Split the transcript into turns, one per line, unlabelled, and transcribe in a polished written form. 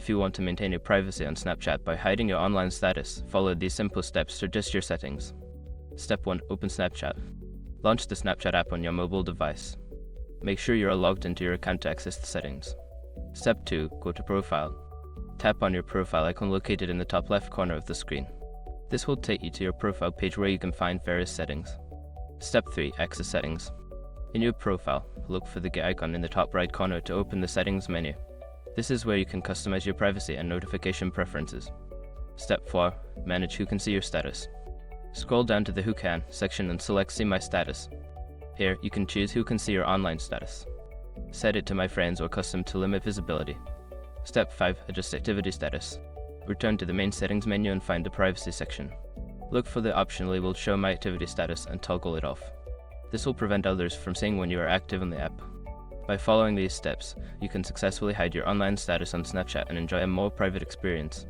If you want to maintain your privacy on Snapchat by hiding your online status, follow these simple steps to adjust your settings. Step 1. Open Snapchat. Launch the Snapchat app on your mobile device. Make sure you are logged into your account to access the settings. Step 2. Go to Profile. Tap on your profile icon located in the top left corner of the screen. This will take you to your profile page where you can find various settings. Step 3. Access Settings. In your profile, look for the icon in the top right corner to open the Settings menu. This is where you can customize your privacy and notification preferences. Step 4. Manage who can see your status. Scroll down to the Who Can section and select See My Status. Here, you can choose who can see your online status. Set it to My Friends or Custom to limit visibility. Step 5. Adjust activity status. Return to the main settings menu and find the privacy section. Look for the option labeled Show My Activity Status and toggle it off. This will prevent others from seeing when you are active on the app. By following these steps, you can successfully hide your online status on Snapchat and enjoy a more private experience.